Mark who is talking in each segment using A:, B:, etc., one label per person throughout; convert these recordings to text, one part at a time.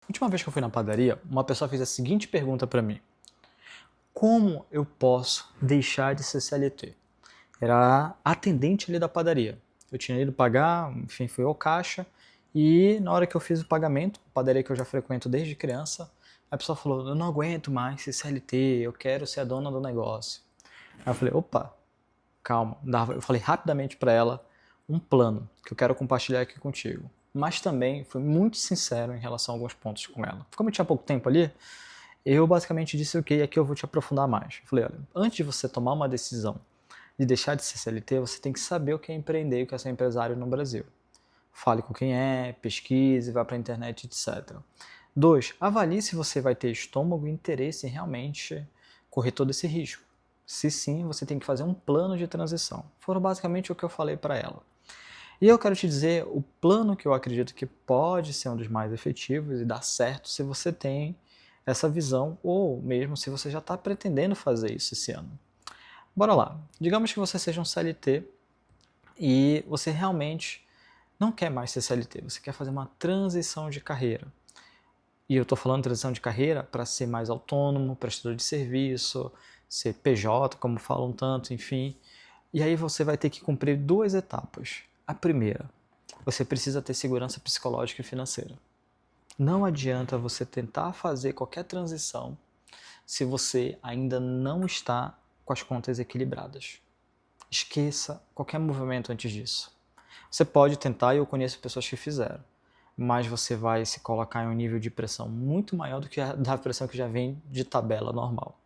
A: Última vez que eu fui na padaria, uma pessoa fez a seguinte pergunta para mim: como eu posso deixar de ser CLT? Era a atendente ali da padaria. Eu tinha ido pagar, enfim, fui ao caixa e na hora que eu fiz o pagamento, padaria que eu já frequento desde criança, a pessoa falou: eu não aguento mais ser CLT, eu quero ser a dona do negócio. Aí eu falei: opa, calma. Eu falei rapidamente para ela um plano que eu quero compartilhar aqui contigo. Mas também fui muito sincero em relação a alguns pontos com ela. Como eu tinha pouco tempo ali, eu basicamente disse: ok, aqui eu vou te aprofundar mais. Eu falei: olha, antes de você tomar uma decisão de deixar de ser CLT, você tem que saber o que é empreender e o que é ser empresário no Brasil. Fale com quem é, pesquise, vá para a internet, etc. 2. Avalie se você vai ter estômago e interesse em realmente correr todo esse risco. Se sim, você tem que fazer um plano de transição. Foram basicamente o que eu falei para ela. E eu quero te dizer o plano que eu acredito que pode ser um dos mais efetivos e dar certo se você tem essa visão ou mesmo se você já está pretendendo fazer isso esse ano. Bora lá. Digamos que você seja um CLT e você realmente não quer mais ser CLT, você quer fazer uma transição de carreira. E eu estou falando transição de carreira para ser mais autônomo, prestador de serviço, ser PJ, como falam tanto, enfim. E aí você vai ter que cumprir duas etapas. A primeira, você precisa ter segurança psicológica e financeira. Não adianta você tentar fazer qualquer transição se você ainda não está com as contas equilibradas. Esqueça qualquer movimento antes disso. Você pode tentar, e eu conheço pessoas que fizeram, mas você vai se colocar em um nível de pressão muito maior do que a da pressão que já vem de tabela normal.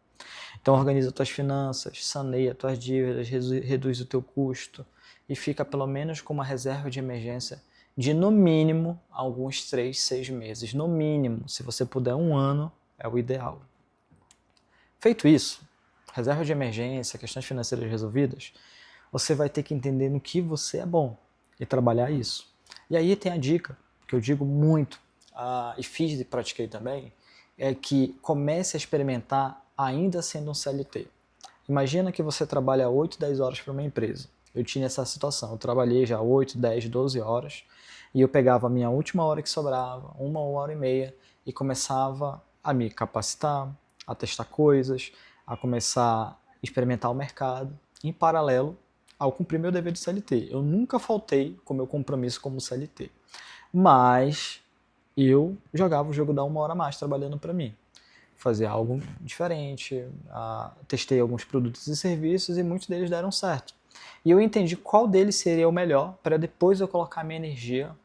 A: Então organiza tuas finanças, saneia tuas dívidas, reduz o teu custo e fica pelo menos com uma reserva de emergência de no mínimo alguns 3, 6 meses. No mínimo, se você puder um ano, é o ideal. Feito isso, reserva de emergência, questões financeiras resolvidas, você vai ter que entender no que você é bom e trabalhar isso. E aí tem a dica, que eu digo muito, e fiz e pratiquei também, é que comece a experimentar ainda sendo um CLT. Imagina que você trabalha 8, 10 horas para uma empresa. Eu tinha essa situação, eu trabalhei já 8, 10, 12 horas e eu pegava a minha última hora que sobrava, 1 hora e meia, e começava a me capacitar, a testar coisas, a começar a experimentar o mercado, em paralelo ao cumprir meu dever de CLT. Eu nunca faltei com meu compromisso como CLT, mas eu jogava o jogo da 1 hora a mais trabalhando para mim. Fazer algo diferente, testei alguns produtos e serviços e muitos deles deram certo. E eu entendi qual deles seria o melhor para depois eu colocar minha energia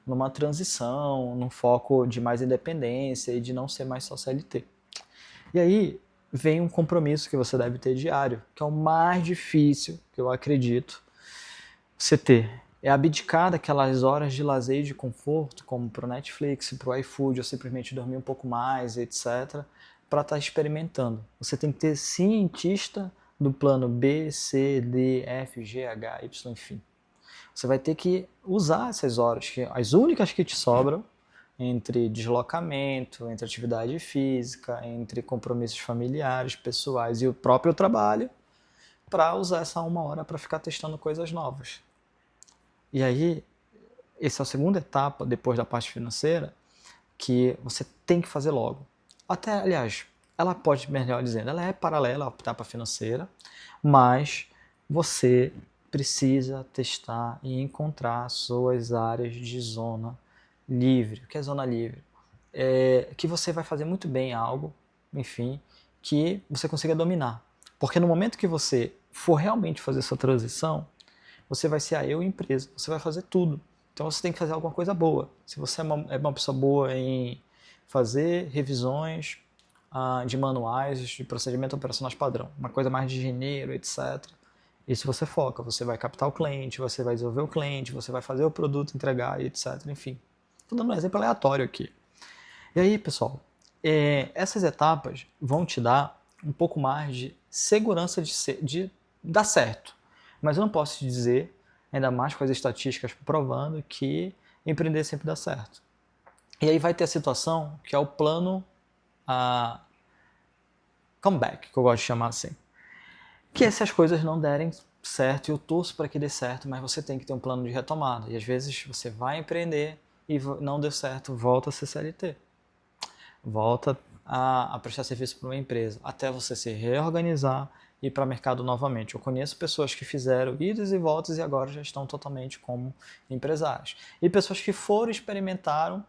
A: numa transição, num foco de mais independência e de não ser mais só CLT. E aí vem um compromisso que você deve ter diário, que é o mais difícil, que eu acredito, você ter. É abdicar daquelas horas de lazer e de conforto, como pro Netflix, pro iFood, ou simplesmente dormir um pouco mais, etc., para estar experimentando. Você tem que ter cientista do plano B, C, D, F, G, H, Y, enfim. Você vai ter que usar essas horas, que as únicas que te sobram, entre deslocamento, entre atividade física, entre compromissos familiares, pessoais e o próprio trabalho, para usar essa 1 hora para ficar testando coisas novas. E aí, essa é a segunda etapa, depois da parte financeira, que você tem que fazer logo. Até, aliás, ela pode, melhor dizendo, ela é paralela à etapa financeira, mas você precisa testar e encontrar suas áreas de zona livre. O que é zona livre? É que você vai fazer muito bem algo, enfim, que você consiga dominar. Porque no momento que você for realmente fazer essa transição, você vai ser a eu empresa, você vai fazer tudo. Então você tem que fazer alguma coisa boa. Se você é uma pessoa boa em fazer revisões de manuais de procedimento operacionais padrão, uma coisa mais de engenheiro, etc. Isso você foca, você vai captar o cliente, você vai desenvolver o cliente, você vai fazer o produto, entregar, etc. Enfim, estou dando um exemplo aleatório aqui. E aí, pessoal, essas etapas vão te dar um pouco mais de segurança de dar certo. Mas eu não posso te dizer, ainda mais com as estatísticas provando, que empreender sempre dá certo. E aí vai ter a situação que é o plano comeback, que eu gosto de chamar assim. Que é se as coisas não derem certo, eu torço para que dê certo, mas você tem que ter um plano de retomada. E às vezes você vai empreender e não deu certo, volta a ser CLT. volta a prestar serviço para uma empresa, até você se reorganizar e ir para o mercado novamente. Eu conheço pessoas que fizeram idas e voltas e agora já estão totalmente como empresários. E pessoas que foram, experimentaram,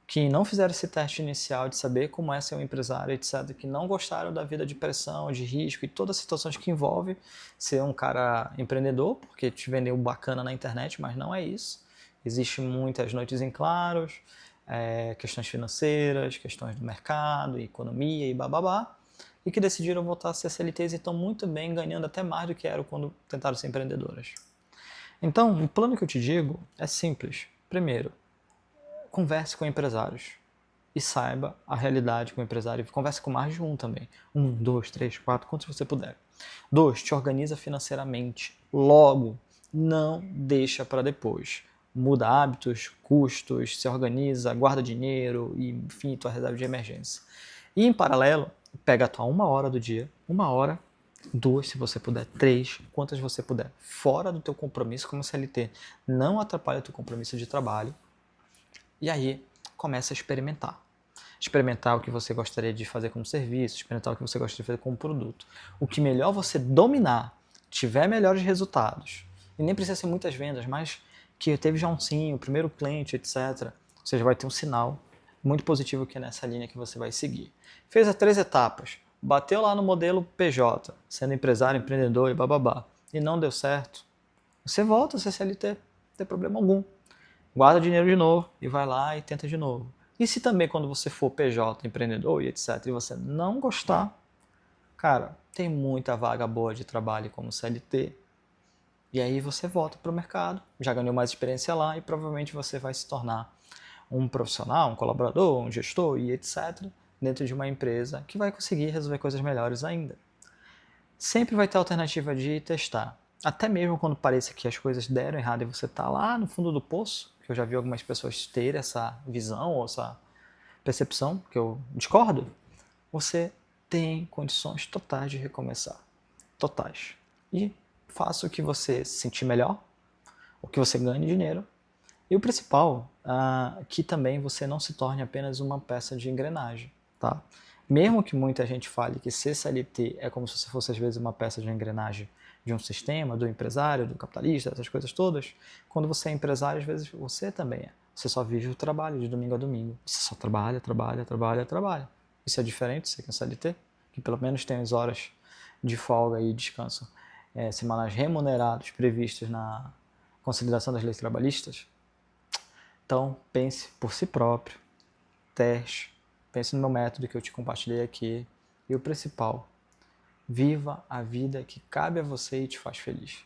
A: que não fizeram esse teste inicial de saber como é ser um empresário, etc., que não gostaram da vida de pressão, de risco e todas as situações que envolve ser um cara empreendedor, porque te vendeu bacana na internet, mas não é isso. Existem muitas noites em claros, questões financeiras, questões do mercado, economia e bababá, e que decidiram voltar a ser CLTs e estão muito bem, ganhando até mais do que eram quando tentaram ser empreendedoras. Então, o plano que eu te digo é simples. Primeiro, converse com empresários e saiba a realidade com o empresário. Converse com mais de um também. 1, 2, 3, 4, quantos você puder. 2, te organiza financeiramente. Logo, não deixa para depois. Muda hábitos, custos, se organiza, guarda dinheiro e, enfim, tua reserva de emergência. E em paralelo, pega a tua 1 hora do dia, 1 hora, 2 se você puder, 3, quantas você puder, fora do teu compromisso como CLT. Não atrapalha o teu compromisso de trabalho. E aí, começa a experimentar. Experimentar o que você gostaria de fazer como serviço, experimentar o que você gostaria de fazer como produto. O que melhor você dominar, tiver melhores resultados, e nem precisa ser muitas vendas, mas que teve já um sim, o primeiro cliente, etc. Você já vai ter um sinal muito positivo que é nessa linha que você vai seguir. Fez as 3 etapas, bateu lá no modelo PJ, sendo empresário, empreendedor e bababá, e não deu certo, você volta a ser CLT, não tem problema algum. Guarda dinheiro de novo e vai lá e tenta de novo. E se também quando você for PJ, empreendedor e etc, e você não gostar, cara, tem muita vaga boa de trabalho como CLT. E aí você volta para o mercado, já ganhou mais experiência lá e provavelmente você vai se tornar um profissional, um colaborador, um gestor e etc, dentro de uma empresa que vai conseguir resolver coisas melhores ainda. Sempre vai ter a alternativa de testar. Até mesmo quando pareça que as coisas deram errado e você está lá no fundo do poço, que eu já vi algumas pessoas terem essa visão ou essa percepção, que eu discordo, você tem condições totais de recomeçar. Totais. E faça o que você se sentir melhor, o que você ganhe dinheiro. E o principal, que também você não se torne apenas uma peça de engrenagem, tá? Mesmo que muita gente fale que ser CLT é como se você fosse às vezes uma peça de engrenagem de um sistema, do empresário, do capitalista, essas coisas todas, quando você é empresário, às vezes você também é. Você só vive o trabalho de domingo a domingo. Você só trabalha, trabalha, trabalha, trabalha. Isso é diferente, você que é CLT, que pelo menos tem as horas de folga e descanso semanais remunerados previstos na consolidação das leis trabalhistas. Então, pense por si próprio, teste, pense no meu método que eu te compartilhei aqui. E o principal, viva a vida que cabe a você e te faz feliz.